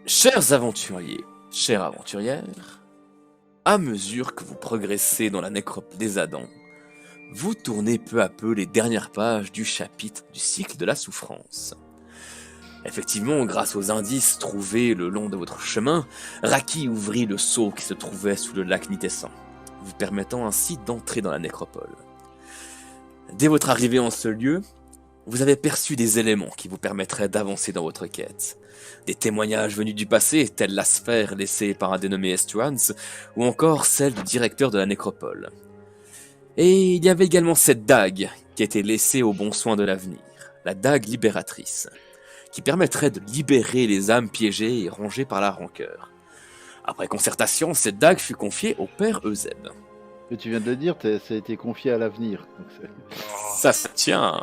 Chers aventuriers, chères aventurières, à mesure que vous progressez dans la nécropole des Adams, vous tournez peu à peu les dernières pages du chapitre du cycle de la souffrance. Effectivement, grâce aux indices trouvés le long de votre chemin, Raki ouvrit le seau qui se trouvait sous le lac Nitessan, vous permettant ainsi d'entrer dans la nécropole. Dès votre arrivée en ce lieu, vous avez perçu des éléments qui vous permettraient d'avancer dans votre quête. Des témoignages venus du passé, tels la sphère laissée par un dénommé Estuans, ou encore celle du directeur de la nécropole. Et il y avait également cette dague qui était laissée au bon soin de l'avenir, la dague libératrice, qui permettrait de libérer les âmes piégées et rongées par la rancœur. Après concertation, cette dague fut confiée au père Euseb. Mais tu viens de le dire, ça a été confié à l'avenir. Ça se tient.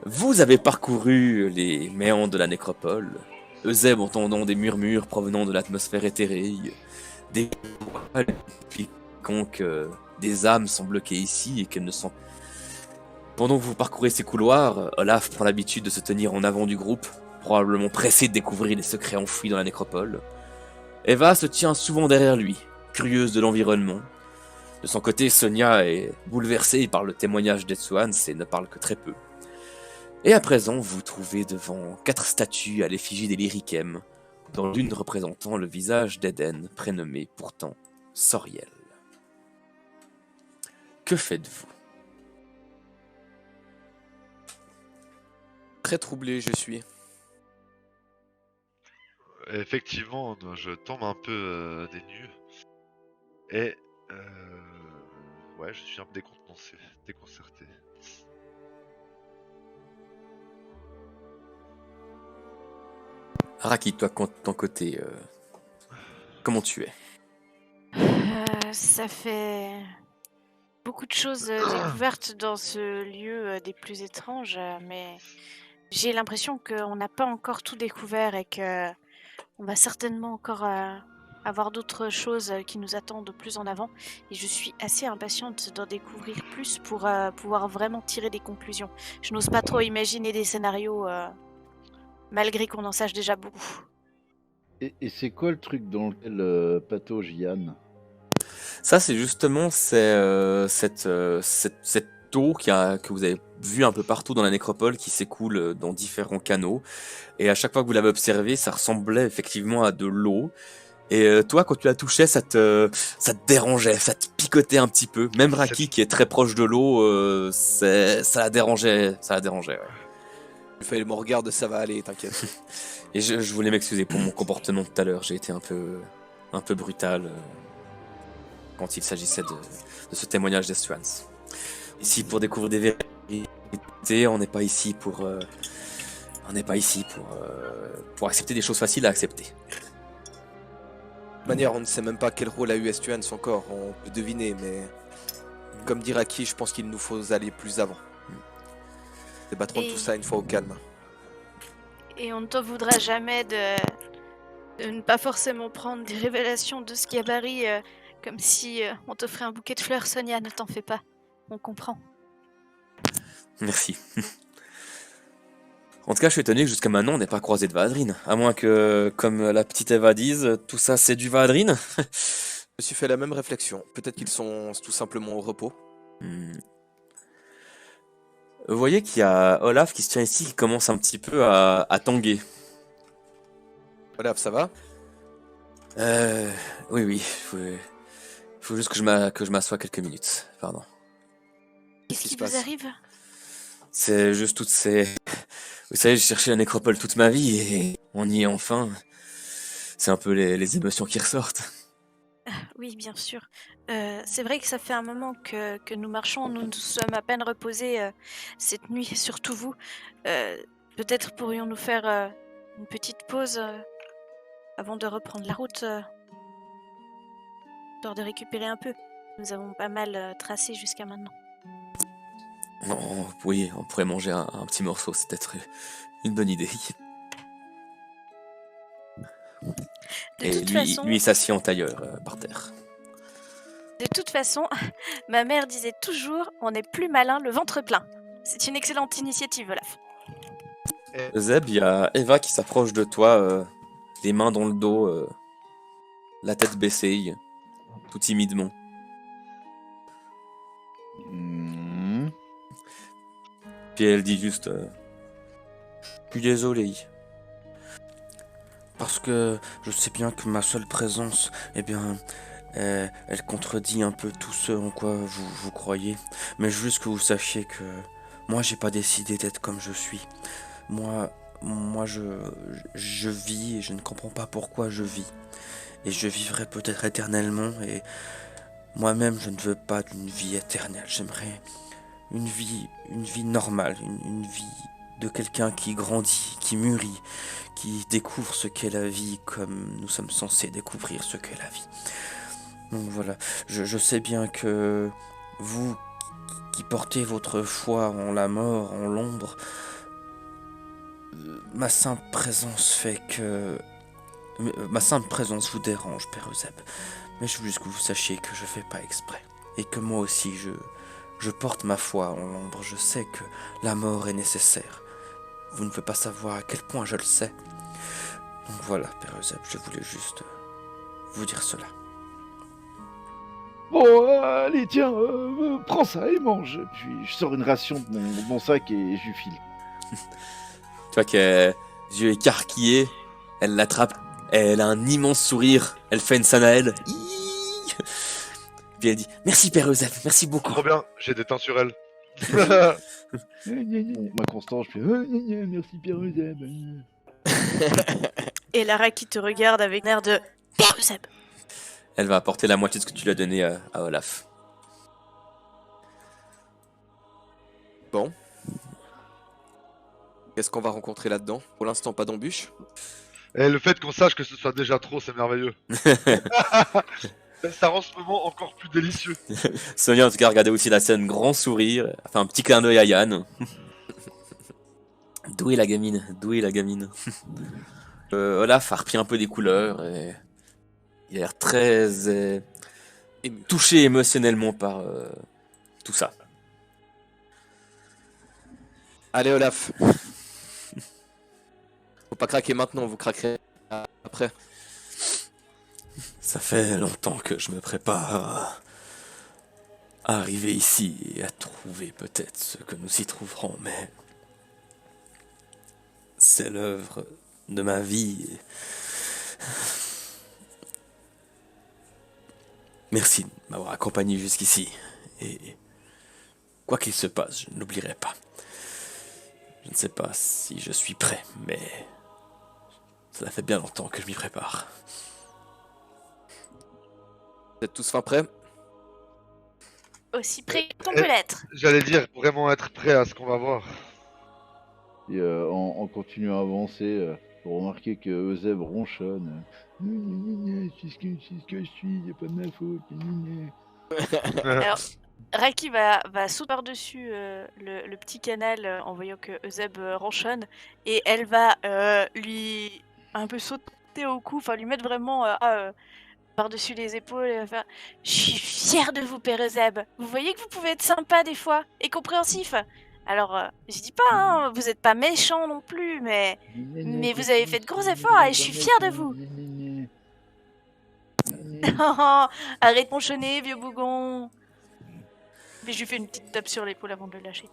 Vous avez parcouru les méandres de la nécropole, Euseb entendant des murmures provenant de l'atmosphère éthérée, des voix expliquant que des âmes sont bloquées ici et qu'elles ne sont... Pendant que vous parcourez ces couloirs, Olaf prend l'habitude de se tenir en avant du groupe, probablement pressé de découvrir les secrets enfouis dans la nécropole. Eva se tient souvent derrière lui, curieuse de l'environnement. De son côté, Sonia est bouleversée par le témoignage d'Etsouans et ne parle que très peu. Et à présent, vous vous trouvez devant 4 statues à l'effigie des Lyrichem, dont l'une représentant le visage d'Eden, prénommé pourtant Soriel. Que faites-vous? Très troublé, je suis. Effectivement, je tombe un peu des nues. Et ouais, je suis un peu déconcerté. Araki, toi, de ton côté, comment tu es? Ça fait beaucoup de choses découvertes dans ce lieu des plus étranges, mais j'ai l'impression qu'on n'a pas encore tout découvert et que on va certainement encore avoir d'autres choses qui nous attendent plus en avant. Et je suis assez impatiente d'en découvrir plus pour pouvoir vraiment tirer des conclusions. Je n'ose pas trop imaginer des scénarios, malgré qu'on en sache déjà beaucoup. Et c'est quoi le truc dans lequel patauge Yann? Ça, c'est justement cette eau que vous avez vue un peu partout dans la nécropole qui s'écoule dans différents canaux. Et à chaque fois que vous l'avez observé, ça ressemblait effectivement à de l'eau. Et toi, quand tu la touchais, ça te dérangeait, ça te picotait un petit peu. Même Raki, qui est très proche de l'eau, ça la dérangeait, ouais. Il fallait me regarde, ça va aller, t'inquiète. Et je voulais m'excuser pour mon comportement tout à l'heure. J'ai été un peu brutal quand il s'agissait de ce témoignage d'Estuans. Ici pour découvrir des vérités, on n'est pas ici pour accepter des choses faciles à accepter. De toute manière, on ne sait même pas quel rôle a eu Estuans encore, on peut deviner, mais comme dit Raki, je pense qu'il nous faut aller plus avant. Débattrons de tout ça une fois au calme. Et on ne t'en voudra jamais de ne pas forcément prendre des révélations de Schiavari comme si on t'offrait un bouquet de fleurs. Sonia, ne t'en fais pas. On comprend. Merci. En tout cas, je suis étonné que jusqu'à maintenant, on n'ait pas croisé de Vadrine. À moins que, comme la petite Eva dise, tout ça c'est du Vadrine. Je me suis fait la même réflexion. Peut-être qu'ils sont tout simplement au repos. Vous voyez qu'il y a Olaf qui se tient ici, qui commence un petit peu à tanguer. Olaf, ça va? Oui. Faut juste que je m'assoie quelques minutes. Pardon. Qu'est-ce qui vous arrive? C'est juste toutes ces... Vous savez, j'ai cherché la nécropole toute ma vie et on y est enfin. C'est un peu les émotions qui ressortent. Oui, bien sûr. C'est vrai que ça fait un moment que nous marchons. Nous nous sommes à peine reposés cette nuit, surtout vous. Peut-être pourrions-nous faire une petite pause avant de reprendre la route, histoire de récupérer un peu. Nous avons pas mal tracé jusqu'à maintenant. Oui, on pourrait manger un petit morceau, c'est peut-être une bonne idée. De toute façon, lui, il s'assied en tailleur par terre. De toute façon, ma mère disait toujours « on est plus malin le ventre plein ». C'est une excellente initiative, Olaf. Zeb, il y a Eva qui s'approche de toi les mains dans le dos, la tête baissée, tout timidement. Hmm. Puis elle dit juste je suis désolé. Parce que je sais bien que ma seule présence, eh bien, elle contredit un peu tout ce en quoi vous croyez. Mais juste que vous sachiez que moi, j'ai pas décidé d'être comme je suis. Moi, je vis et je ne comprends pas pourquoi je vis. Et je vivrai peut-être éternellement. Et moi-même, je ne veux pas d'une vie éternelle. J'aimerais une vie normale, une vie de quelqu'un qui grandit, qui mûrit, qui découvre ce qu'est la vie comme nous sommes censés découvrir ce qu'est la vie. Donc voilà, je sais bien que vous qui portez votre foi en la mort, en l'ombre, ma simple présence fait que... Ma simple présence vous dérange, Père Euseb. Mais je veux juste que vous sachiez que je fais pas exprès. Et que moi aussi, je porte ma foi en l'ombre. Je sais que la mort est nécessaire. Vous ne pouvez pas savoir à quel point je le sais. Donc voilà, Père Euseb, je voulais juste vous dire cela. Bon, allez, tiens, prends ça et mange. Puis je sors une ration de mon sac et je lui file. Tu vois que les yeux écarquillés, elle l'attrape, elle a un immense sourire, elle fait une Sanaël. Puis elle dit merci Père Euseb, merci beaucoup. Trop bien, j'ai des teintes sur elle. Ma Constance, je fais merci Pierre Euseb. Et Lara qui te regarde avec un air de Père Euseb. Elle va apporter la moitié de ce que tu lui as donné à Olaf. Bon. Qu'est-ce qu'on va rencontrer là-dedans? Pour l'instant, pas d'embûche. Et le fait qu'on sache que ce soit déjà trop, c'est merveilleux. Ça rend ce moment encore plus délicieux. Sonia en tout cas regardez aussi la scène, grand sourire, enfin un petit clin d'œil à Yann. D'où est la gamine? D'où est la gamine? Olaf a repris un peu des couleurs et il a l'air très touché émotionnellement par tout ça. Allez, Olaf. Faut pas craquer maintenant, vous craquerez après. Ça fait longtemps que je me prépare à arriver ici et à trouver peut-être ce que nous y trouverons, mais c'est l'œuvre de ma vie. Merci de m'avoir accompagné jusqu'ici. Et quoi qu'il se passe, je n'oublierai pas. Je ne sais pas si je suis prêt, mais ça fait bien longtemps que je m'y prépare. Vous êtes tous fin prêts? Aussi près qu'on peut l'être. J'allais dire, vraiment être prêt à ce qu'on va voir. Et en continuant à avancer, vous remarquez que Euseb ronchonne. C'est ce que je suis, c'est pas de ma faute. Alors, Raki va sauter par-dessus le petit canal en voyant que Euseb ronchonne et elle va lui un peu sauter au cou, enfin lui mettre vraiment par-dessus les épaules et va faire « Je suis fière de vous, Père Euseb. Vous voyez que vous pouvez être sympa des fois et compréhensif. Alors, je dis pas, hein, vous êtes pas méchant non plus, mais vous avez fait de gros efforts et je suis fière de vous. Arrête de ponchonner, vieux bougon. » Mais je lui fais une petite tape sur l'épaule avant de le lâcher.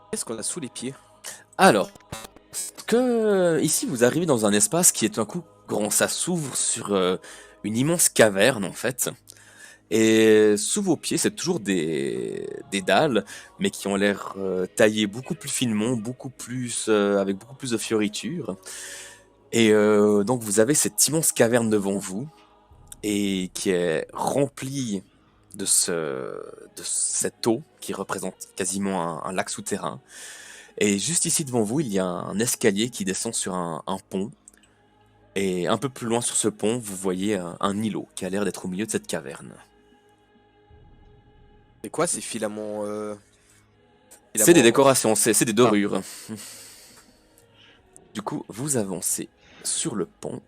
Qu'est-ce qu'on a sous les pieds? Alors, que ici vous arrivez dans un espace qui est un coup grand, ça s'ouvre sur une immense caverne en fait. Et sous vos pieds, c'est toujours des dalles, mais qui ont l'air taillées beaucoup plus finement, beaucoup plus avec beaucoup plus de fioritures. Et donc vous avez cette immense caverne devant vous, et qui est remplie de cette eau qui représente quasiment un lac souterrain. Et juste ici devant vous, il y a un escalier qui descend sur un pont. Et un peu plus loin sur ce pont, vous voyez un îlot qui a l'air d'être au milieu de cette caverne. C'est quoi ces filaments C'est des décorations, c'est des dorures. Du coup, vous avancez sur le pont.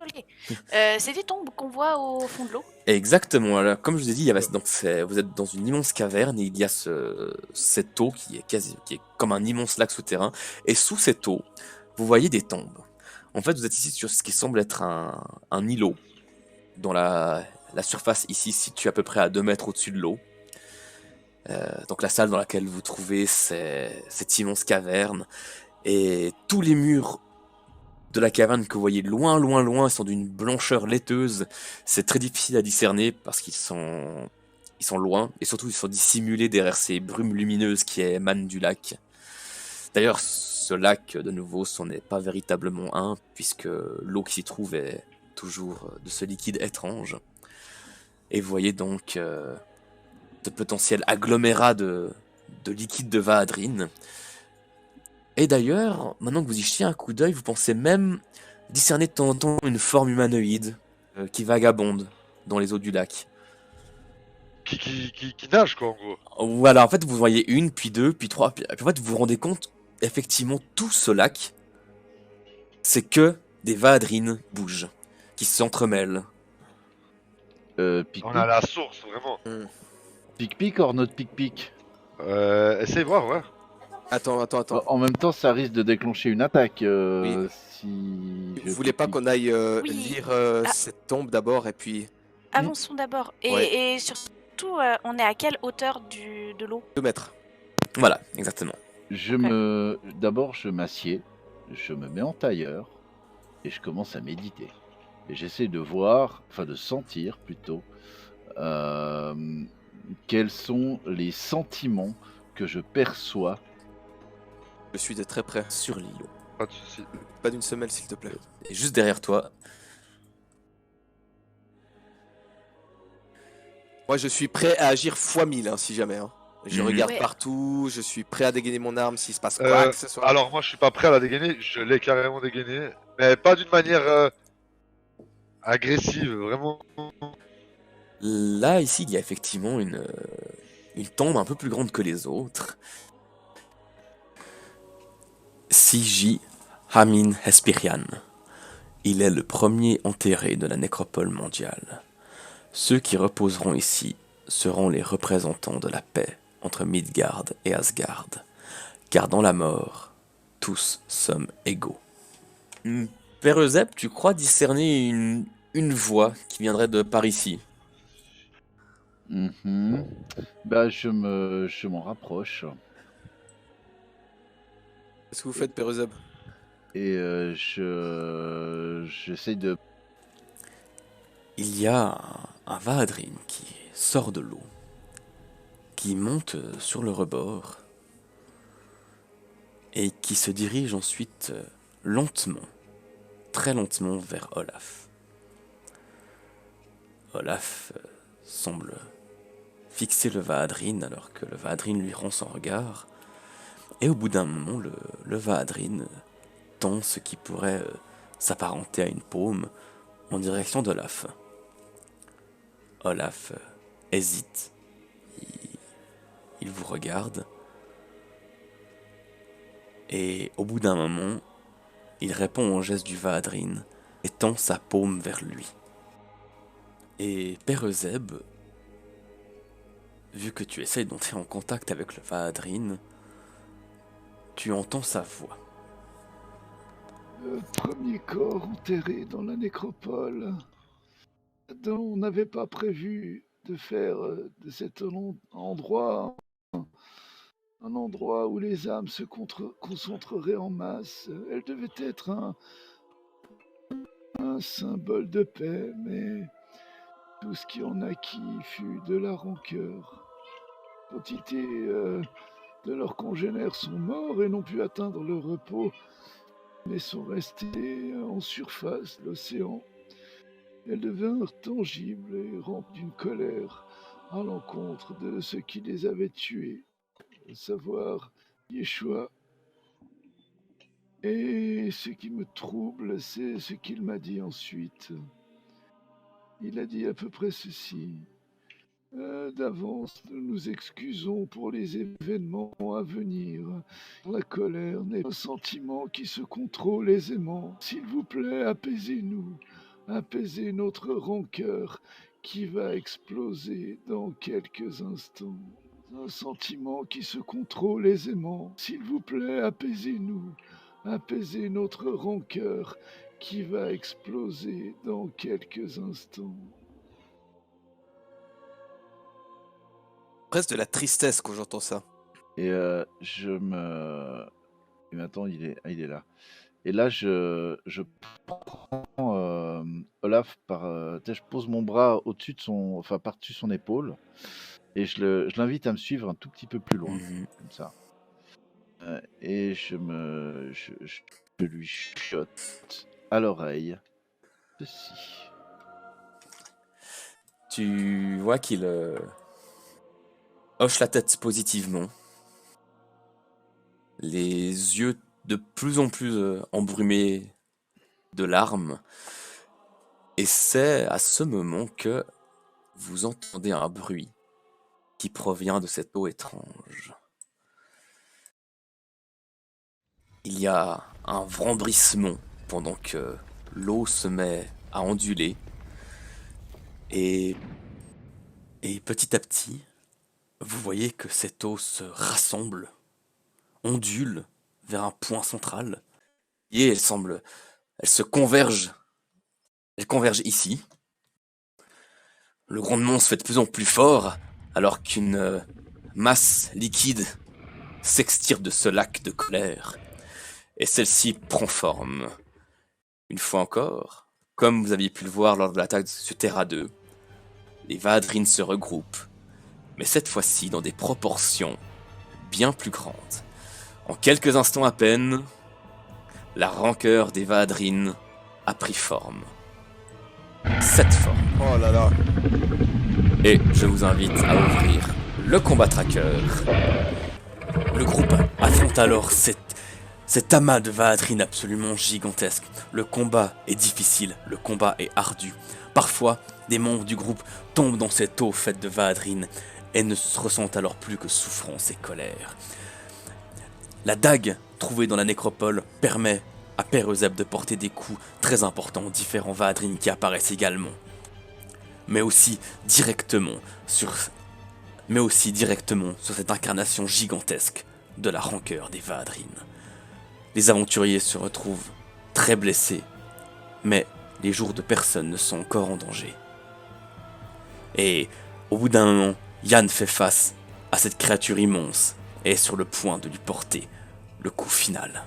Ok. C'est des tombes qu'on voit au fond de l'eau. Exactement, alors, comme je vous ai dit, vous êtes dans une immense caverne et il y a cette eau qui est comme un immense lac souterrain. Et sous cette eau, vous voyez des tombes. En fait, vous êtes ici sur ce qui semble être un îlot, dont la surface ici se situe à peu près à 2 mètres au-dessus de l'eau. Donc la salle dans laquelle vous trouvez cette immense caverne, et tous les murs de la caverne que vous voyez loin, loin, loin sont d'une blancheur laiteuse. C'est très difficile à discerner parce qu'ils sont loin, et surtout ils sont dissimulés derrière ces brumes lumineuses qui émanent du lac. D'ailleurs, ce lac, de nouveau, ce n'est pas véritablement un, puisque l'eau qui s'y trouve est toujours de ce liquide étrange. Et vous voyez donc de potentiels agglomérats de liquide de Vahadrine. Et d'ailleurs, maintenant que vous y jetez un coup d'œil, vous pensez même discerner de temps en temps une forme humanoïde qui vagabonde dans les eaux du lac. Qui nage, quoi, en gros. Voilà, en fait, vous voyez une, puis deux, puis trois, puis en fait, vous vous rendez compte, effectivement, tout ce lac, c'est que des Vahadrines bougent, qui s'entremêlent. Pic On a la source, vraiment. pic or not pic. Essaye voir, ouais. Attends. En même temps, ça risque de déclencher une attaque si. Vous voulez pas qu'on aille Oui. lire Ah. cette tombe d'abord et puis Avançons d'abord. Ouais. Et surtout, on est à quelle hauteur de l'eau? 2 mètres. Voilà, exactement. D'abord, je m'assieds, je me mets en tailleur et je commence à méditer. Et j'essaie de voir, enfin de sentir plutôt, quels sont les sentiments que je perçois. Je suis de très près. Sur l'îlot. Pas de soucis. Pas d'une semelle, s'il te plaît. Et juste derrière toi, Moi, je suis prêt à agir x1000, hein, si jamais. Hein. Je Mhm. regarde Ouais. partout, je suis prêt à dégainer mon arme s'il se passe quoi que ce soit. Alors moi je suis pas prêt à la dégainer, je l'ai carrément dégainée, mais pas d'une manière agressive, vraiment. là, ici, il y a effectivement une tombe un peu plus grande que les autres. Siji Hamin Hesperian. Il est le premier enterré de la nécropole mondiale. Ceux qui reposeront ici seront les représentants de la paix entre Midgard et Asgard. Car dans la mort, tous sommes égaux. Père Euseb, tu crois discerner une voix qui viendrait de par ici? Mhm. Bah, je m'en rapproche Qu'est-ce que vous faites, Peruzeb? et j'essaie de. Il y a un Vahadrine qui sort de l'eau, qui monte sur le rebord et qui se dirige ensuite lentement, très lentement vers Olaf. Olaf semble fixer le Vahadrine alors que le Vahadrine lui rend son regard. Et au bout d'un moment, le Vahadrine tend ce qui pourrait s'apparenter à une paume en direction d'Olaf. Olaf hésite, il vous regarde, et au bout d'un moment, il répond au geste du Vahadrine et tend sa paume vers lui. Et Père Euseb, vu que tu essayes d'entrer en contact avec le Vahadrine, tu entends sa voix. Le premier corps enterré dans la nécropole. Adam, on n'avait pas prévu de faire de cet endroit un endroit où les âmes se concentreraient en masse. Elle devait être un symbole de paix, mais tout ce qui en acquis fut de la rancœur. Quantité de leurs congénères sont morts et n'ont pu atteindre le repos, mais sont restés en surface de l'océan. Elles devinrent tangibles et remplies d'une colère à l'encontre de ceux qui les avaient tués, à savoir Yeshua. Et ce qui me trouble, c'est ce qu'il m'a dit ensuite. Il a dit à peu près ceci. D'avance, nous nous excusons pour les événements à venir. La colère n'est pas un sentiment qui se contrôle aisément. S'il vous plaît, apaisez-nous. Apaisez notre rancœur qui va exploser dans quelques instants. Un sentiment qui se contrôle aisément. S'il vous plaît, apaisez-nous. apaiser notre rancœur qui va exploser dans quelques instants. Presque de la tristesse quand j'entends ça. Et je me... Et maintenant, il est là. Et là, je prends Olaf par... tu sais, je pose mon bras au-dessus de son... Enfin, par-dessus son épaule. Et je l'invite à me suivre un tout petit peu plus loin, comme ça. Et je lui chuchote à l'oreille ceci. Tu vois qu'il hoche la tête positivement, les yeux de plus en plus embrumés de larmes, et c'est à ce moment que vous entendez un bruit qui provient de cette eau étrange. Il y a un vrembrissement pendant que l'eau se met à onduler, et petit à petit, vous voyez que cette eau se rassemble, ondule vers un point central, et elle converge ici. Le grondement se fait de plus en plus fort, alors qu'une masse liquide s'extire de ce lac de colère, et celle-ci prend forme. Une fois encore, comme vous aviez pu le voir lors de l'attaque sur Terra 2, les Vaadrines se regroupent, mais cette fois-ci dans des proportions bien plus grandes. En quelques instants à peine, la rancœur des Vaadrines a pris forme. Cette forme. Oh là là. Et je vous invite à ouvrir le combat tracker. Le groupe affronte alors cet amas de Vaadrines absolument gigantesque. Le combat est difficile, le combat est ardu. Parfois, des membres du groupe tombent dans cette eau faite de Vaadrines et ne se ressentent alors plus que souffrance et colère. La dague trouvée dans la nécropole permet à Père Euseb de porter des coups très importants aux différents Vaadrines qui apparaissent également. Mais aussi directement sur cette incarnation gigantesque de la rancœur des Vaadrines. Les aventuriers se retrouvent très blessés, mais les jours de personne ne sont encore en danger. Et au bout d'un moment, Yann fait face à cette créature immense et est sur le point de lui porter le coup final.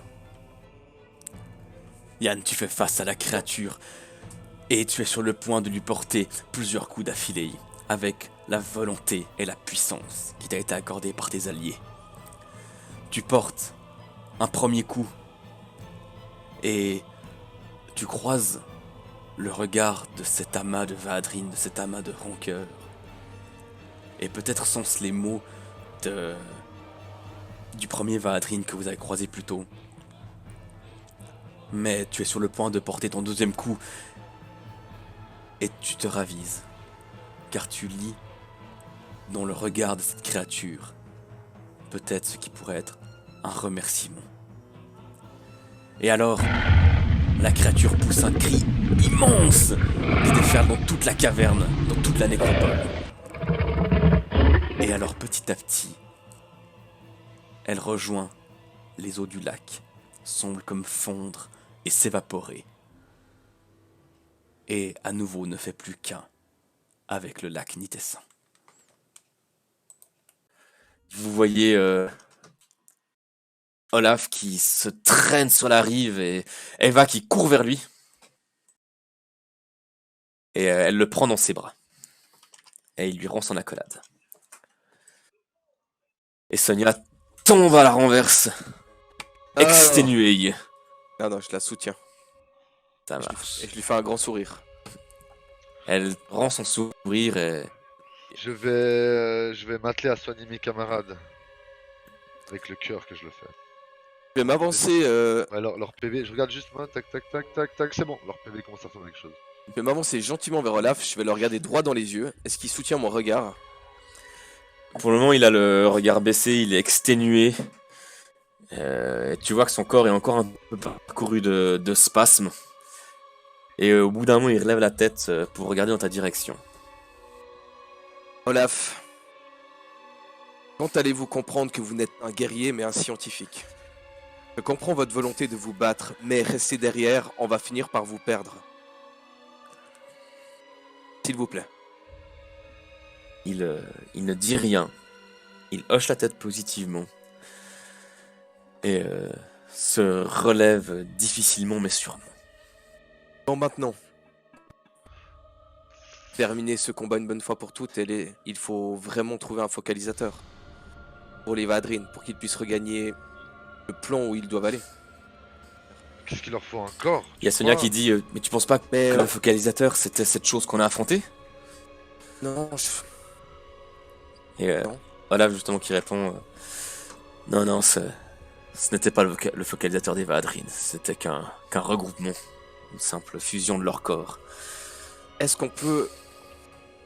Yann, tu fais face à la créature et tu es sur le point de lui porter plusieurs coups d'affilée avec la volonté et la puissance qui t'a été accordée par tes alliés. Tu portes un premier coup et tu croises le regard de cet amas de Vaadrines, de cet amas de rancœur. Et peut-être sont-ce les mots du premier Vaadrine que vous avez croisé plus tôt. Mais tu es sur le point de porter ton deuxième coup et tu te ravises, car tu lis dans le regard de cette créature peut-être ce qui pourrait être un remerciement. Et alors, la créature pousse un cri immense qui déferle dans toute la caverne, dans toute la nécropole. Et alors, petit à petit, elle rejoint les eaux du lac, semble comme fondre et s'évaporer. Et à nouveau ne fait plus qu'un avec le lac Nitessin. Vous voyez Olaf qui se traîne sur la rive et Eva qui court vers lui. Et elle le prend dans ses bras. Et il lui rend son accolade. Et Sonia tombe à la renverse, exténuée. Non, je la soutiens. Ça marche. Et je lui fais un grand sourire. Elle rend son sourire et... Je vais m'atteler à soigner mes camarades. Avec le cœur que je le fais. Je vais m'avancer. Ouais, leur PV, je regarde juste moi, tac, c'est bon. Leur PV commence à ressembler à quelque chose. Je vais m'avancer gentiment vers Olaf. Je vais le regarder droit dans les yeux. Est-ce qu'il soutient mon regard? Pour le moment, il a le regard baissé, il est exténué. Tu vois que son corps est encore un peu parcouru de spasmes. Et au bout d'un moment, il relève la tête pour regarder dans ta direction. Olaf, quand allez-vous comprendre que vous n'êtes pas un guerrier mais un scientifique? Je comprends votre volonté de vous battre, mais restez derrière, on va finir par vous perdre. S'il vous plaît. Il ne dit rien. Il hoche la tête positivement. Et se relève difficilement mais sûrement. Bon, maintenant. Terminer ce combat une bonne fois pour toutes, il faut vraiment trouver un focalisateur. Pour les Vadrine, pour qu'ils puissent regagner le plan où ils doivent aller. Qu'est-ce qu'il leur faut encore? Il y a Sonia qui dit mais tu penses pas que Mais, le focalisateur c'était cette chose qu'on a affrontée? Non, Et Non. voilà justement qui répond non, ce n'était pas le focalisateur des Vadrine, c'était qu'un regroupement, une simple fusion de leur corps. Est-ce qu'on peut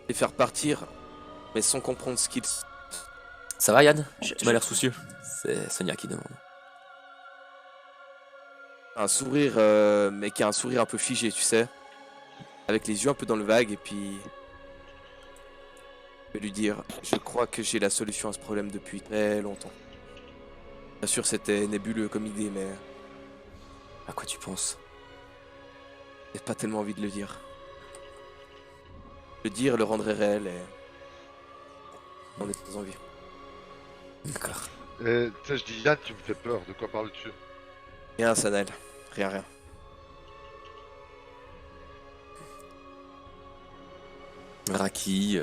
les faire partir, mais sans comprendre ce qu'ils... Ça va Yann? Je- Tu m'as l'air soucieux. C'est Sonia qui demande. Un sourire, mais qui a un sourire un peu figé, tu sais. Avec les yeux un peu dans le vague, et puis... Je vais lui dire, je crois que j'ai la solution à ce problème depuis très longtemps. Bien sûr, c'était nébuleux comme idée, mais À quoi tu penses? j'ai pas tellement envie de le dire. Le dire le rendrait réel, et... on est très envie. D'accord. Tu sais, je dis Yann, tu me fais peur. De quoi parles-tu? Rien, Sanel. Rien. Raki,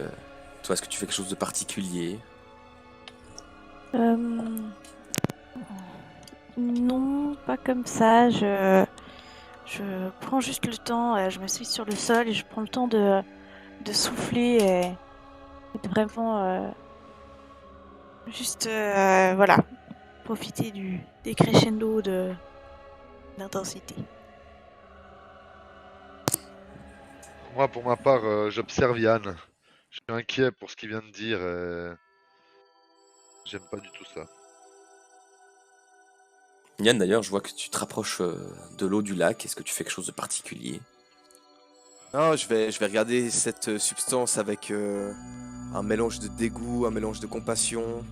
toi est-ce que tu fais quelque chose de particulier? Non, pas comme ça. Je prends juste le temps. Je me suis sur le sol et je prends le temps de souffler et de vraiment juste voilà, profiter des crescendo d'intensité. Moi, pour ma part, j'observe Yann. Je suis inquiet pour ce qu'il vient de dire. J'aime pas du tout ça. Yann d'ailleurs, je vois que tu te rapproches de l'eau du lac. Est-ce que tu fais quelque chose de particulier? Non, je vais regarder cette substance avec un mélange de dégoût, un mélange de compassion.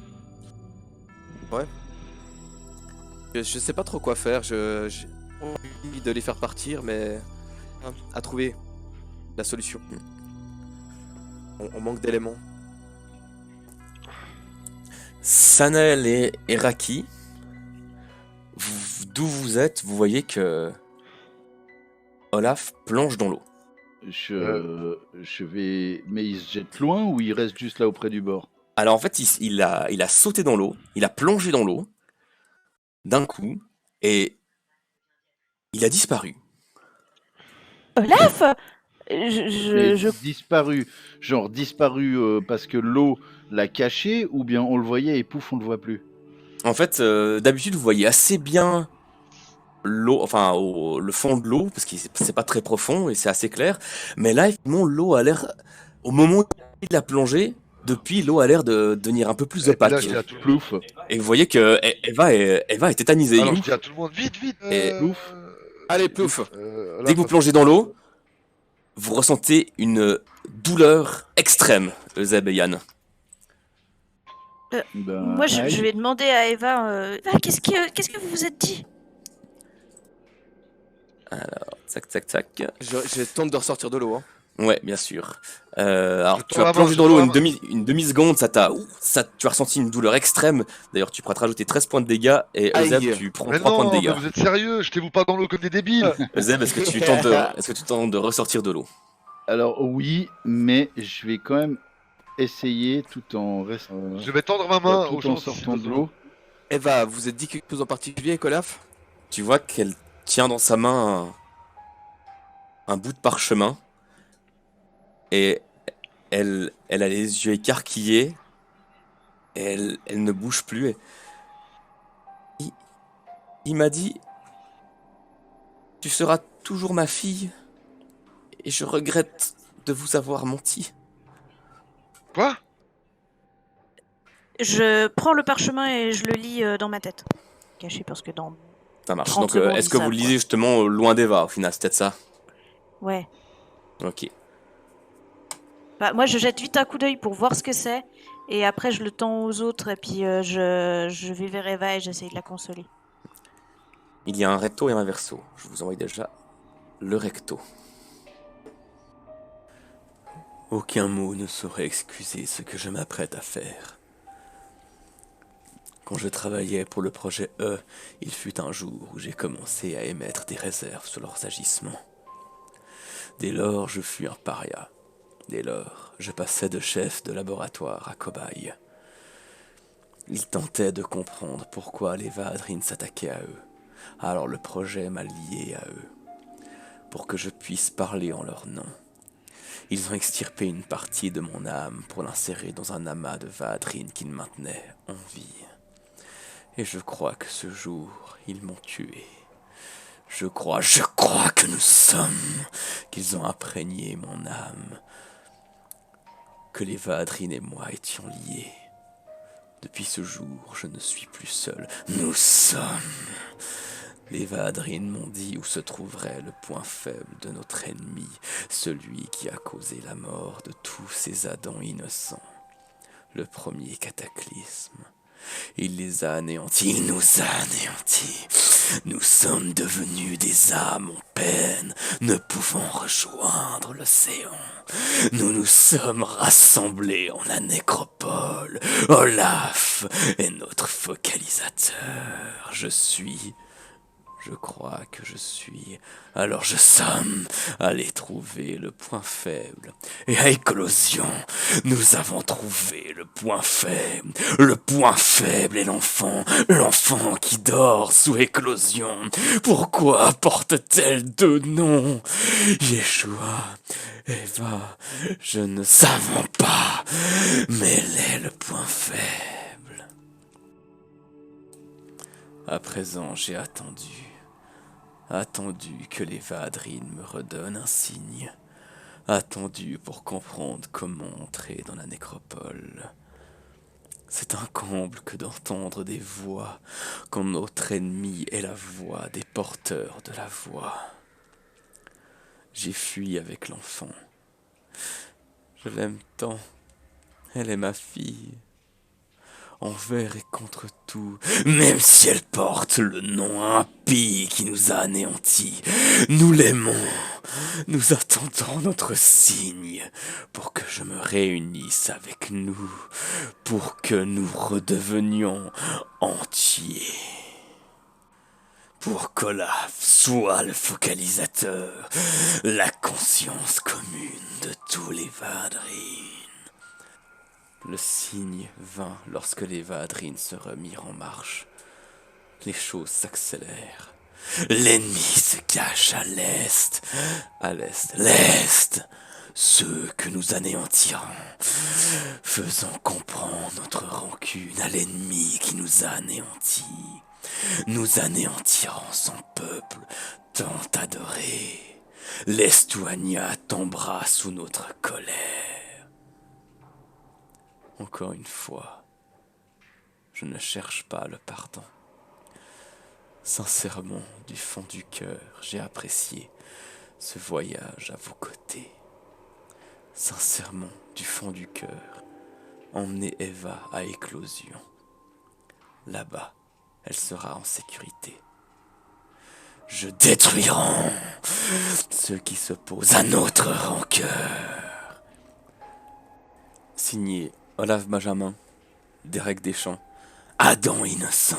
Ouais. Je sais pas trop quoi faire, j'ai envie de les faire partir, mais à trouver la solution. On manque d'éléments. Sanel et Raki, d'où vous êtes, vous voyez que Olaf plonge dans l'eau. Je vais. Mais il se jette loin ou il reste juste là auprès du bord? Alors en fait, il a sauté dans l'eau, il a plongé dans l'eau d'un coup et il a disparu. Olaf, Mais disparu. Genre disparu parce que l'eau l'a caché ou bien on le voyait et pouf, on le voit plus? En fait, d'habitude, vous voyez assez bien l'eau, enfin le fond de l'eau, parce que c'est pas très profond et c'est assez clair. Mais là, effectivement, l'eau a l'air, au moment où il a plongé, depuis, l'eau a l'air de devenir un peu plus Et puis là, opaque. je dis à tout le monde. Plouf. Et vous voyez que Eva est tétanisée. Alors, je dis à tout le monde, vite, vite. Et- Plouf. Allez, plouf. Là, Dès que vous ça- plongez dans l'eau, vous ressentez une douleur extrême, Zeb et Yann. Ben, moi je aïe. vais demander à Eva, Eva, qu'est-ce que vous vous êtes dit? Tac, tac, tac. Je tente de ressortir de l'eau. Hein. Ouais, bien sûr. Alors, Je tu tends as la plongé main, dans je l'eau tends la une demi-seconde, tu as ressenti une douleur extrême. D'ailleurs, tu pourras te rajouter 13 points de dégâts. Et Aïe. Zeb, tu prends Mais 3 points de non, mais dégâts. vous êtes sérieux? Jetez-vous pas dans l'eau comme des débiles. Zeb, est-ce que tu tentes de ressortir de l'eau? Alors oui, mais je vais quand même essayer tout en restant. Je vais tendre ma main aux tout en gens si sortant de besoin. l'eau. Eva, vous êtes dit quelque chose en particulier avec Olaf? Tu vois qu'elle tient dans sa main un bout de parchemin. Et elle a les yeux écarquillés. Et elle ne bouge plus. Et il m'a dit: tu seras toujours ma fille. Et je regrette de vous avoir menti. Quoi? Je prends le parchemin et je le lis dans ma tête. Caché parce que dans... Ça marche. 30 Donc, secondes, est-ce que ça, vous le quoi. lisez justement loin d'Eva, au final? C'est peut-être ça? Ouais. Ok. Bah, moi je jette vite un coup d'œil pour voir ce que c'est. Et après je le tends aux autres et puis je vais vers Eva et j'essaye de la consoler. Il y a un recto et un verso. Je vous envoie déjà le recto. Aucun mot ne saurait excuser ce que je m'apprête à faire. Quand je travaillais pour le projet E, il fut un jour où j'ai commencé à émettre des réserves sur leurs agissements. Dès lors, je fus un paria. Dès lors, je passais de chef de laboratoire à cobaye. Ils tentaient de comprendre pourquoi les Vadrines s'attaquaient à eux. Alors le projet m'a lié à eux, pour que je puisse parler en leur nom. Ils ont extirpé une partie de mon âme pour l'insérer dans un amas de Vadrines qui me maintenait en vie. Et je crois que ce jour, ils m'ont tué. Je crois que nous sommes, qu'ils ont imprégné mon âme, que les Vadrines et moi étions liés. Depuis ce jour, je ne suis plus seul. Nous sommes. Les Vadrines m'ont dit où se trouverait le point faible de notre ennemi, celui qui a causé la mort de tous ces Adams innocents. Le premier cataclysme. Il les a anéantis, il nous a anéantis. Nous sommes devenus des âmes en peine, ne pouvant rejoindre l'océan. Nous nous sommes rassemblés en la nécropole. Olaf est notre focalisateur. Je crois que je suis. Alors je somme allé trouver le point faible. Et à éclosion, nous avons trouvé le point faible. Le point faible est l'enfant. L'enfant qui dort sous éclosion. Pourquoi porte-t-elle deux noms? Yeshua, Eva, je ne savons pas. Mais elle est le point faible. À présent, j'ai attendu que les Vadrines me redonnent un signe, attendu pour comprendre comment entrer dans la nécropole. C'est un comble que d'entendre des voix quand notre ennemi est la voix des porteurs de la voix. J'ai fui avec l'enfant. Je l'aime tant, elle est ma fille. Envers et contre tout, même si elle porte le nom impie qui nous a anéantis, nous l'aimons, nous attendons notre signe pour que je me réunisse avec nous, pour que nous redevenions entiers. Pour qu'Olaf soit le focalisateur, la conscience commune de tous les Vadrines. Le signe vint lorsque les Vadrines se remirent en marche. Les choses s'accélèrent. L'ennemi se cache à l'est. À l'est. Ceux que nous anéantirons, faisant comprendre notre rancune à l'ennemi qui nous a anéantis. Nous anéantirons son peuple tant adoré. L'Estoigna tombera sous notre colère. Encore une fois, je ne cherche pas le pardon. Sincèrement, du fond du cœur, j'ai apprécié ce voyage à vos côtés. Sincèrement, du fond du cœur, emmenez Eva à éclosion. Là-bas, elle sera en sécurité. Je détruirai ceux qui s'opposent à notre rancœur. Signé Olaf Benjamin, Derek Deschamps, Adam innocent,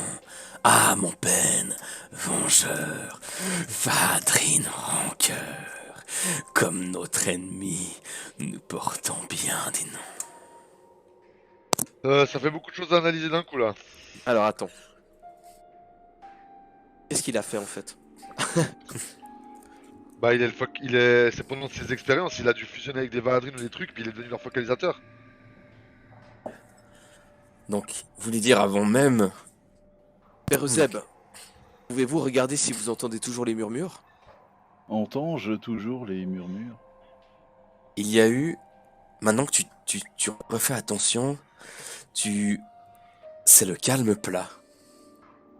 âme en peine, vengeur, Vadrine rancœur, comme notre ennemi, nous portons bien des noms. Ça fait beaucoup de choses à analyser d'un coup là. Alors attends. Qu'est-ce qu'il a fait en fait? Bah c'est pendant ses expériences, il a dû fusionner avec des Vadrines ou des trucs, puis il est devenu leur focalisateur. Donc, vous voulez dire avant même... Père Zeb, pouvez-vous regarder si vous entendez toujours les murmures? Entends-je toujours les murmures? Il y a eu... Maintenant que tu refais attention, c'est le calme plat.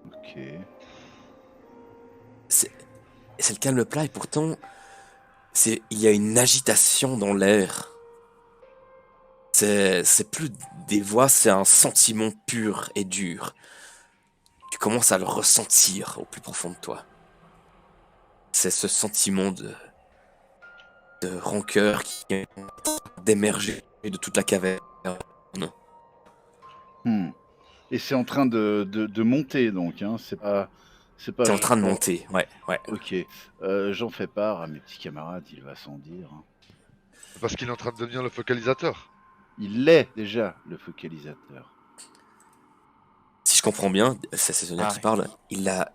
Ok. C'est le calme plat et pourtant, il y a une agitation dans l'air. C'est plus des voix, c'est un sentiment pur et dur. Tu commences à le ressentir au plus profond de toi. C'est ce sentiment de rancœur qui est en train d'émerger de toute la caverne. Hmm. Et c'est en train de monter, donc, hein. C'est pas C'est en train de genre- monter, ouais. Ok. J'en fais part à mes petits camarades, il va sans dire, hein. Parce qu'il est en train de devenir le focalisateur. Il est déjà le focalisateur. Si je comprends bien, c'est Sonia qui parle, il a...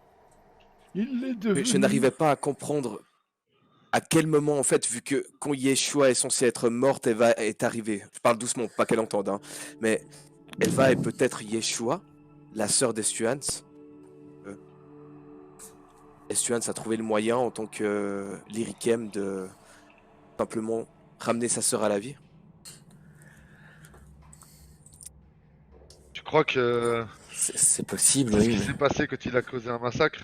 Il l'est Mais devenu. je n'arrivais pas à comprendre à quel moment, en fait, vu que quand Yeshua est censé être morte, Eva est arrivée. Je parle doucement, pas qu'elle entende, hein. Mais Eva est peut-être Yeshua, la sœur d'Estuans. Estuans a trouvé le moyen, en tant que lyriquem, de simplement ramener sa sœur à la vie. Tu crois que C'est possible, c'est ce oui. qui mais- s'est passé quand il a causé un massacre?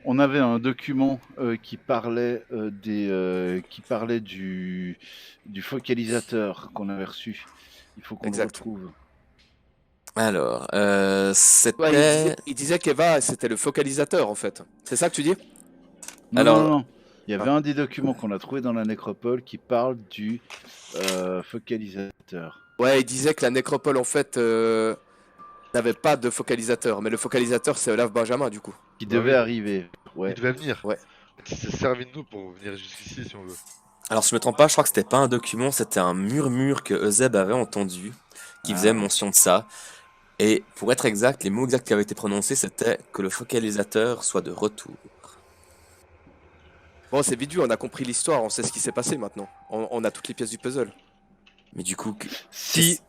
On avait un document qui parlait qui parlait du focalisateur qu'on avait reçu. Il faut qu'on le Exact. retrouve. Alors, Ouais, c'était... il disait qu'Eva, c'était le focalisateur, en fait. C'est ça que tu dis? Non, Alors- non, non. Il y avait un des documents qu'on a trouvé dans la nécropole qui parle du focalisateur. Ouais, il disait que la nécropole, en fait, n'avait pas de focalisateur. Mais le focalisateur, c'est Olaf Benjamin, du coup. Qui Bah devait oui. arriver. Ouais. Il devait venir. Ouais. Il s'est servi de nous pour venir jusqu'ici si on veut. Alors, si je me trompe pas, je crois que c'était pas un document, c'était un murmure que Euseb avait entendu, qui Ah. faisait mention de ça. Et pour être exact, les mots exacts qui avaient été prononcés, c'était que le focalisateur soit de retour. Bon, c'est vite vu, on a compris l'histoire, on sait ce qui s'est passé maintenant. On a toutes les pièces du puzzle. Mais du coup, Si.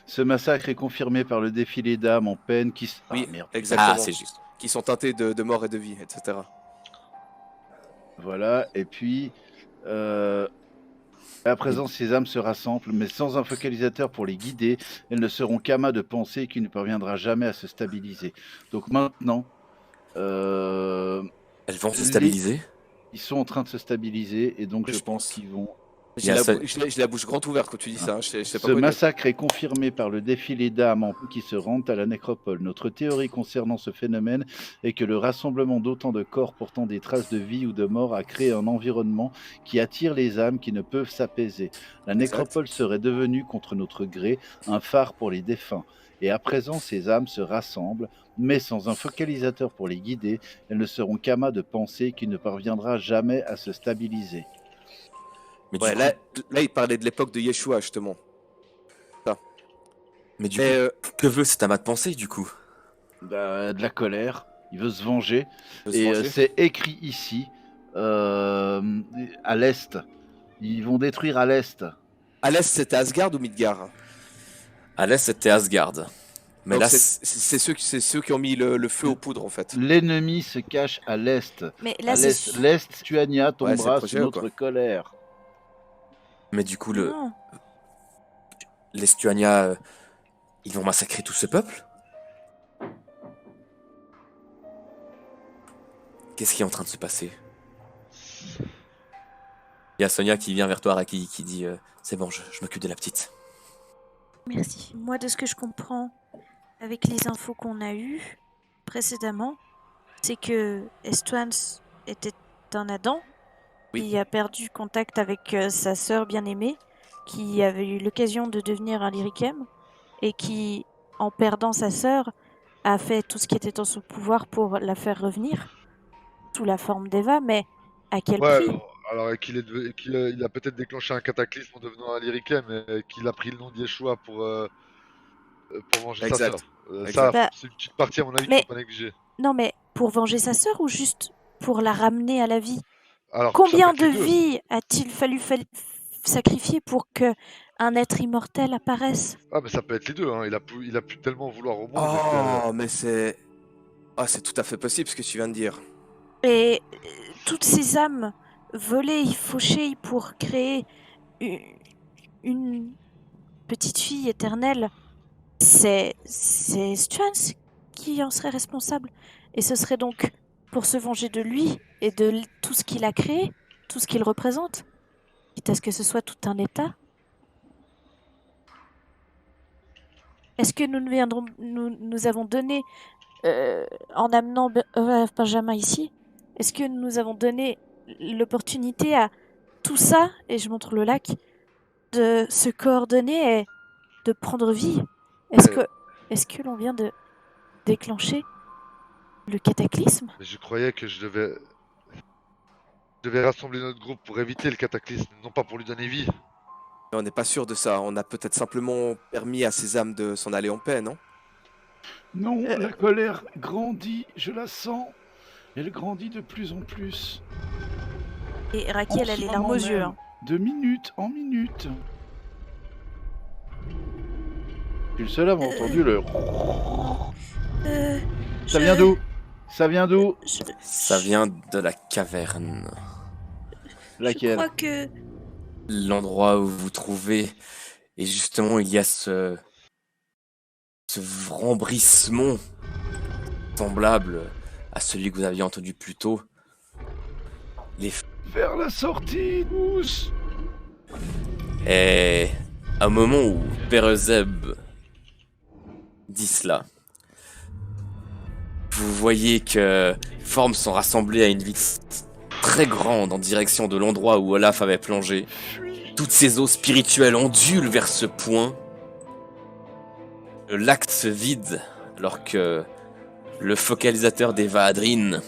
Ce massacre est confirmé par le défilé d'âmes en peine qui... Oui, Ah, merde. exactement. ah, c'est juste. Qui sont teintés de mort et de vie, etc. Voilà, et puis... à présent, ces âmes se rassemblent, mais sans un focalisateur pour les guider, elles ne seront qu'amas de pensée qui ne parviendra jamais à se stabiliser. Donc maintenant, Elles vont se stabiliser. ils sont en train de se stabiliser, et donc Je je pense pense. qu'ils vont... J'ai Il y a la, ça- j'ai la bouche grande ouverte quand tu dis ça, hein, je sais pas Ce quoi dire. massacre est confirmé par le défilé d'âmes qui se rendent à la nécropole. Notre théorie concernant ce phénomène est que le rassemblement d'autant de corps portant des traces de vie ou de mort a créé un environnement qui attire les âmes qui ne peuvent s'apaiser. La nécropole serait devenue, contre notre gré, un phare pour les défunts. Et à présent, ces âmes se rassemblent, mais sans un focalisateur pour les guider, elles ne seront qu'amas de pensée qui ne parviendra jamais à se stabiliser. Mais du Ouais, coup, là, il parlait de l'époque de Yeshua, justement. mais du Mais coup, que veut cet amas de pensée, du coup? De la colère, il veut se venger. de se Et venger. c'est écrit ici, à l'est. Ils vont détruire à l'est. À l'est, c'était Asgard ou Midgard? À l'est, c'était Asgard. Mais Donc là, c'est ceux qui ont mis le feu aux poudres, en fait. L'ennemi se cache à l'est. Mais À là, c'est l'est, l'est, Tuania Ouais, c'est le tombera projet, sous notre quoi. colère. mais du coup, Non. les Stuania, ils vont massacrer tout ce peuple? Qu'est-ce qui est en train de se passer? Il y a Sonia qui vient vers toi, Raki, qui dit c'est bon, je m'occupe de la petite. Merci. Moi, de ce que je comprends avec les infos qu'on a eues précédemment, c'est que Estuans était un Adam Oui. qui a perdu contact avec sa sœur bien-aimée, qui avait eu l'occasion de devenir un lyricem et qui, en perdant sa sœur, a fait tout ce qui était en son pouvoir pour la faire revenir sous la forme d'Eva, mais à quel Ouais, prix? alors il a peut-être déclenché un cataclysme en devenant un lyriquem, mais qu'il a pris le nom de Yeshua pour venger sa Exact. sœur. Ça, Exact. Bah, c'est une petite partie à mon avis qu'il mais- faut pas négliger. Non, mais pour venger sa sœur ou juste pour la ramener à la vie? Alors, Combien ça peut de être les deux. vies a-t-il fallu sacrifier pour que un être immortel apparaisse? Ah, mais ça peut être les deux, hein. Il a pu tellement vouloir au monde que... Oh, mais c'est... Ah, c'est tout à fait possible ce que tu viens de dire. Et toutes ces âmes volées, fauchées pour créer une petite fille éternelle, c'est Stuans qui en serait responsable. Et ce serait donc pour se venger de lui et de tout ce qu'il a créé, tout ce qu'il représente, quitte à ce que ce soit tout un état. Est-ce que nous avons donné en amenant Olaf Benjamin ici, est-ce que nous avons donné l'opportunité à tout ça, et je montre le lac, de se coordonner et de prendre vie? Est-ce Euh. que, est-ce que l'on vient de déclencher le cataclysme? Mais je croyais que je devais rassembler notre groupe pour éviter le cataclysme, non pas pour lui donner vie. Mais on n'est pas sûr de ça. On a peut-être simplement permis à ces âmes de s'en aller en paix, non? Non, la colère grandit, je la sens. Elle grandit de plus en plus. Et En Raquel, elle ce les larmes moment aux yeux. même, de minute en minute. Je suis le seul à avoir entendu le... Ça vient d'où? Ça vient d'où? Ça vient de la caverne. Laquelle? Je crois que... L'endroit où vous vous trouvez. Et justement, il y a ce rembrissement semblable à celui que vous aviez entendu plus tôt. Les Vers la sortie, Mousse! Et à un moment où Perezeb dit cela, vous voyez que les formes sont rassemblées à une vitesse très grande en direction de l'endroit où Olaf avait plongé. Toutes ces eaux spirituelles ondulent vers ce point. Le lac se vide alors que le focalisateur des Vaadrines,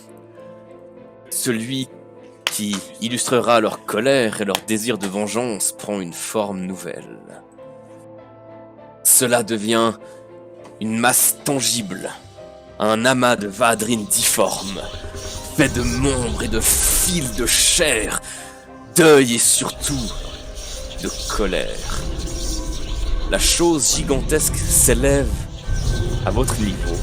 celui qui illustrera leur colère et leur désir de vengeance, prend une forme nouvelle. Cela devient une masse tangible, un amas de Vaadrines difformes, fait de membres et de fils de chair, d'œil et surtout de colère. La chose gigantesque s'élève à votre niveau.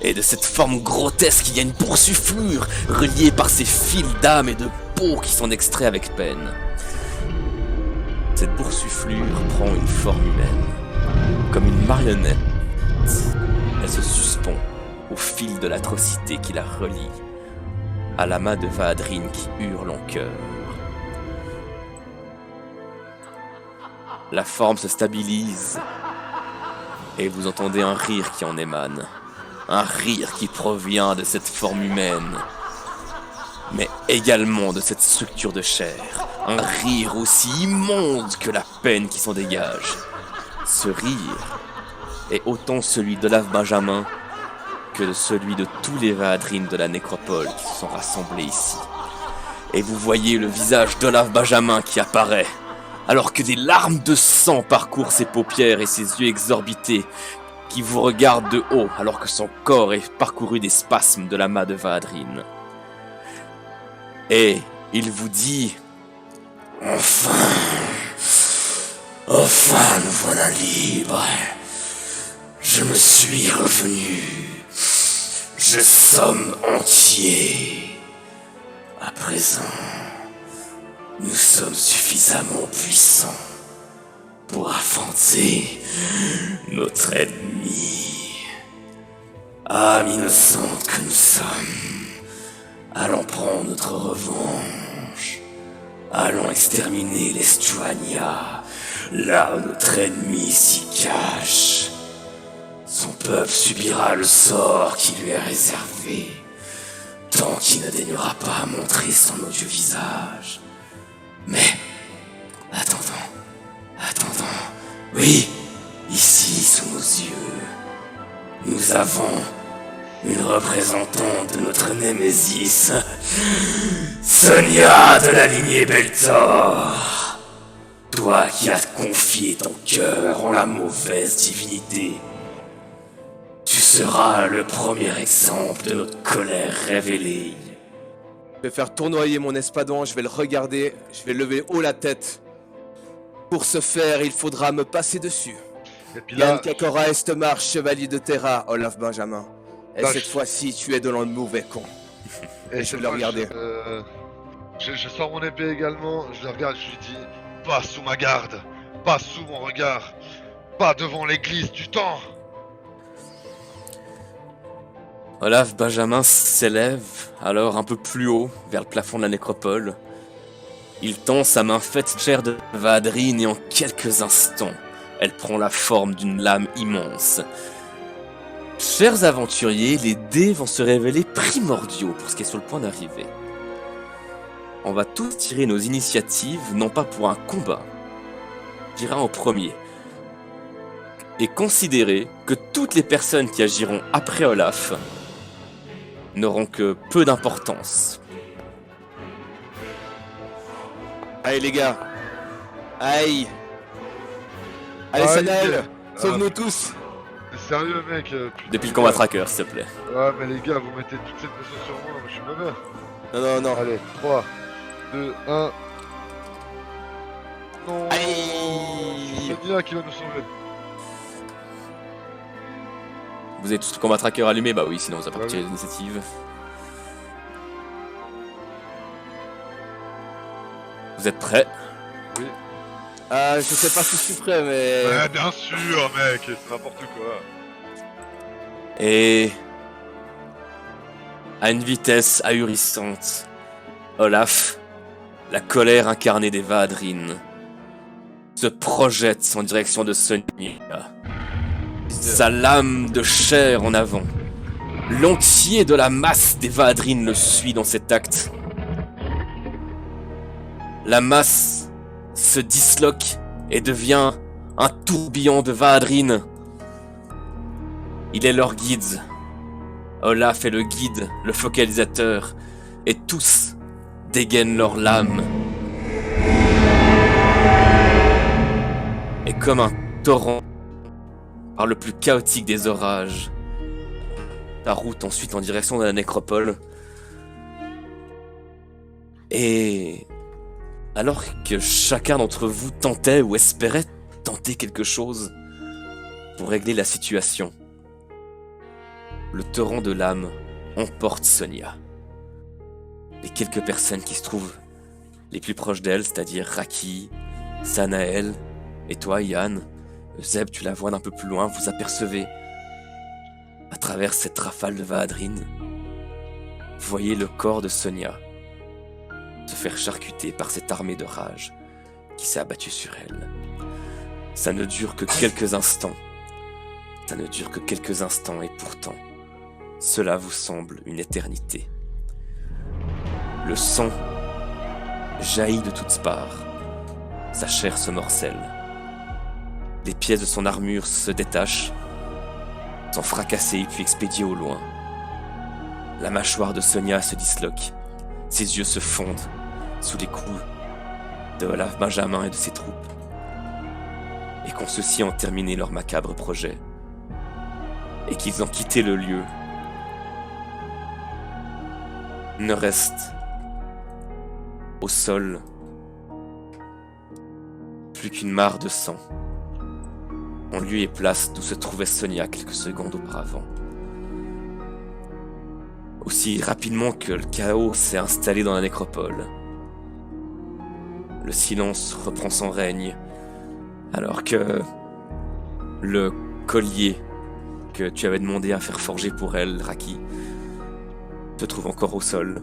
Et de cette forme grotesque, il y a une boursouflure reliée par ces fils d'âme et de peau qui sont extraits avec peine. Cette boursouflure prend une forme humaine, comme une marionnette. Elle se suspend au fil de l'atrocité qui la relie à l'amas de Vaadrines qui hurle en chœur. La forme se stabilise et vous entendez un rire qui en émane. Un rire qui provient de cette forme humaine, mais également de cette structure de chair. Un rire aussi immonde que la peine qui s'en dégage. Ce rire est autant celui d'Olaf Benjamin que de celui de tous les Vaadrines de la nécropole qui se sont rassemblés ici. Et vous voyez le visage d'Olaf Benjamin qui apparaît, alors que des larmes de sang parcourent ses paupières et ses yeux exorbités, qui vous regarde de haut alors que son corps est parcouru des spasmes de l'amas de Vaadrines. Et il vous dit: Enfin, nous voilà libres. Je me suis revenu. Je sommes entier. À présent, nous sommes suffisamment puissants pour affronter notre ennemi. Âme innocente que nous sommes, allons prendre notre revanche. Allons exterminer les Stuania, là où notre ennemi s'y cache. Son peuple subira le sort qui lui est réservé, tant qu'il ne daignera pas montrer son odieux visage. Mais, attendons, oui, ici sous nos yeux, nous avons une représentante de notre Némésis, Sonia de la lignée Beltor. Toi qui as confié ton cœur en la mauvaise divinité, tu seras le premier exemple de notre colère révélée. Je vais faire tournoyer mon espadon, je vais le regarder, je vais lever haut la tête. Pour ce faire, il faudra me passer dessus. Et puis Yann là, Kakora Estemar, chevalier de Terra, Olaf Benjamin. Et Là, cette fois-ci, tu es dans le mauvais camp. et je cette vais le fois, regarder. Je sors mon épée également, je le regarde, je lui dis: pas sous ma garde, pas sous mon regard, pas devant l'église du temps. Olaf Benjamin s'élève alors un peu plus haut vers le plafond de la nécropole. Il tend sa main faite de chair de Vaadrine et en quelques instants, elle prend la forme d'une lame immense. Chers aventuriers, les dés vont se révéler primordiaux pour ce qui est sur le point d'arriver. On va tous tirer nos initiatives, non pas pour un combat. J'irai en premier. Et considérer que toutes les personnes qui agiront après Olaf n'auront que peu d'importance. Allez les gars. Aïe. Allez Aïe. Sanael, sauve-nous tous. Mais sérieux, mec. Putain. Depuis le combat tracker, s'il te plaît. Ouais, mais les gars, vous mettez toute cette pression sur moi, je suis mauvais. Non. Allez, 3, 2, 1. Non. Aïe. C'est Sonia qui va nous sauver. Vous avez tous le combat tracker allumé? Bah oui, sinon vous avez pas Ouais, tiré oui. l'initiative. Vous êtes prêts? Ah, je sais pas si je suis prêt, mais... Ouais, bien sûr, mec, c'est n'importe quoi. Et à une vitesse ahurissante, Olaf, la colère incarnée des Vaadrin, se projette en direction de Sonia, sa lame de chair en avant. L'entier de la masse des Vaadrin le suit dans cet acte. La masse se disloque et devient un tourbillon de Vaadrin. Il est leur guide. Olaf est le guide, le focalisateur, et tous dégainent leurs lames. Et comme un torrent, par le plus chaotique des orages, ta route ensuite en direction de la nécropole. Et alors que chacun d'entre vous tentait ou espérait tenter quelque chose pour régler la situation, le torrent de lames emporte Sonia. Les quelques personnes qui se trouvent les plus proches d'elle, c'est-à-dire Raki, Sanael et toi, Yann, Zeb, tu la vois d'un peu plus loin, vous apercevez, à travers cette rafale de Vaadrin, vous voyez le corps de Sonia se faire charcuter par cette armée de rage qui s'est abattue sur elle. Ça ne dure que quelques instants. Ça ne dure que quelques instants et pourtant, cela vous semble une éternité. Le sang jaillit de toutes parts. Sa chair se morcelle. Les pièces de son armure se détachent, sont fracassées puis expédiées au loin. La mâchoire de Sonia se disloque. Ses yeux se fondent sous les coups de Olaf Benjamin et de ses troupes. Et quand ceux-ci ont terminé leur macabre projet, et qu'ils ont quitté le lieu, ne reste au sol plus qu'une mare de sang, en lieu et place d'où se trouvait Sonia quelques secondes auparavant. Aussi rapidement que le chaos s'est installé dans la nécropole, le silence reprend son règne, alors que le collier que tu avais demandé à faire forger pour elle, Raki, se trouve encore au sol.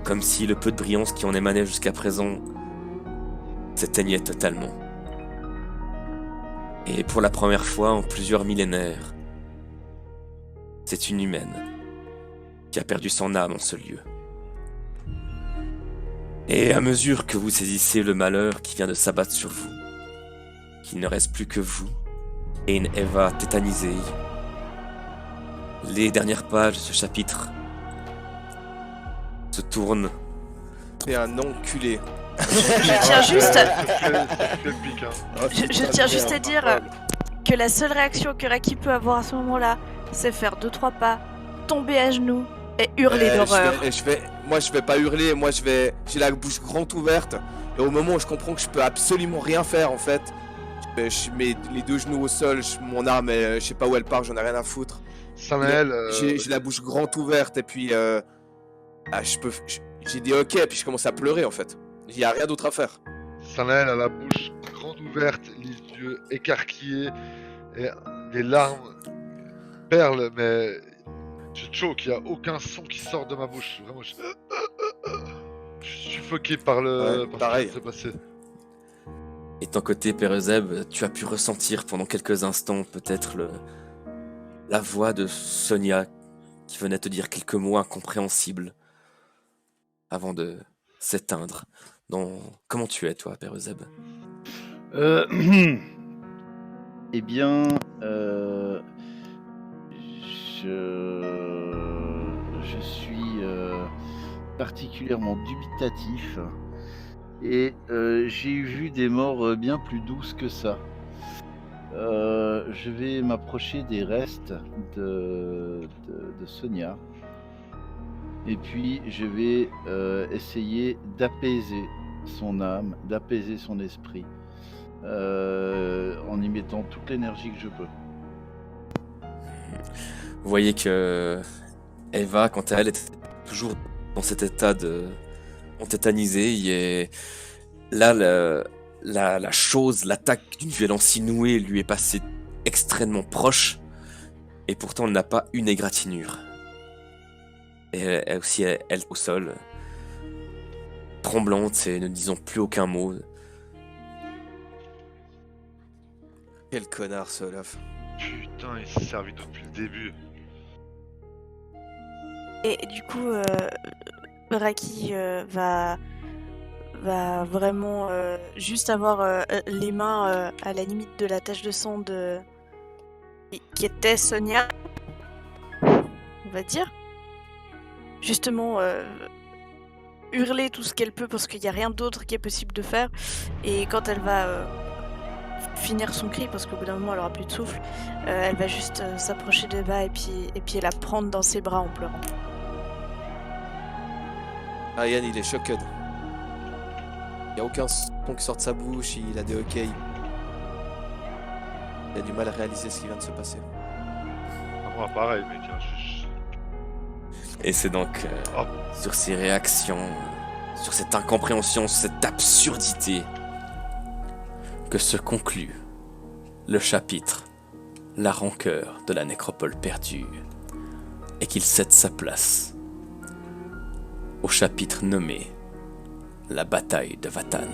Comme si le peu de brillance qui en émanait jusqu'à présent s'éteignait totalement. Et pour la première fois en plusieurs millénaires, c'est une humaine qui a perdu son âme en ce lieu. Et à mesure que vous saisissez le malheur qui vient de s'abattre sur vous, qu'il ne reste plus que vous et une Eva tétanisée, les dernières pages de ce chapitre se tournent. T'es un enculé. Je tiens juste, C'est le pic, hein. je tiens juste à dire que la seule réaction que Raki peut avoir à ce moment-là, c'est faire 2-3 pas, tomber à genoux et hurler d'horreur. Moi je vais pas hurler, j'ai la bouche grande ouverte. Et au moment où je comprends que je peux absolument rien faire en fait, je mets les deux genoux au sol, mon arme, je sais pas où elle part, j'en ai rien à foutre. Samuel, J'ai la bouche grande ouverte et puis j'ai dit ok, puis je commence à pleurer en fait. Il y a rien d'autre à faire. Samuel a la bouche grande ouverte, les yeux écarquillés, et les larmes perlent, mais je choque, il n'y a aucun son qui sort de ma bouche. Vraiment, je suis suffoqué par Ouais, par pareil. ce qui s'est passé. Et de ton côté, Père Zeb, tu as pu ressentir pendant quelques instants peut-être la voix de Sonia qui venait te dire quelques mots incompréhensibles avant de s'éteindre. Comment tu es, toi, Père Euseb? Euh, Eh bien, je suis particulièrement dubitatif et j'ai vu des morts bien plus douces que ça. Je vais m'approcher des restes de Sonia et puis je vais essayer d'apaiser son âme, d'apaiser son esprit. En y mettant toute l'énergie que je peux. Vous voyez que Eva, quant à elle, était toujours dans cet état de tétanisé. Et là, la chose, l'attaque d'une violence inouïe lui est passée extrêmement proche. Et pourtant, elle n'a pas une égratignure. Et elle aussi, elle au sol, tremblante et ne disant plus aucun mot. Quel connard ce Olaf. Putain, il s'est servi depuis le début. Et du coup, Raki va vraiment juste avoir les mains à la limite de la tache de sang qui était Sonia, on va dire. Justement, hurler tout ce qu'elle peut parce qu'il n'y a rien d'autre qui est possible de faire. Et quand elle va finir son cri, parce qu'au bout d'un moment elle aura plus de souffle, elle va juste s'approcher d'Eva et puis la prendre dans ses bras en pleurant. Ah, Yann, il est choqué. Il n'y a aucun son qui sort de sa bouche, il a des hockey. Il a du mal à réaliser ce qui vient de se passer. Moi, pareil, mec. Hein, Et c'est donc sur ces réactions, sur cette incompréhension, cette absurdité, que se conclut le chapitre La rancœur de la nécropole perdue, et qu'il cède sa place au chapitre nommé La bataille de Vatan.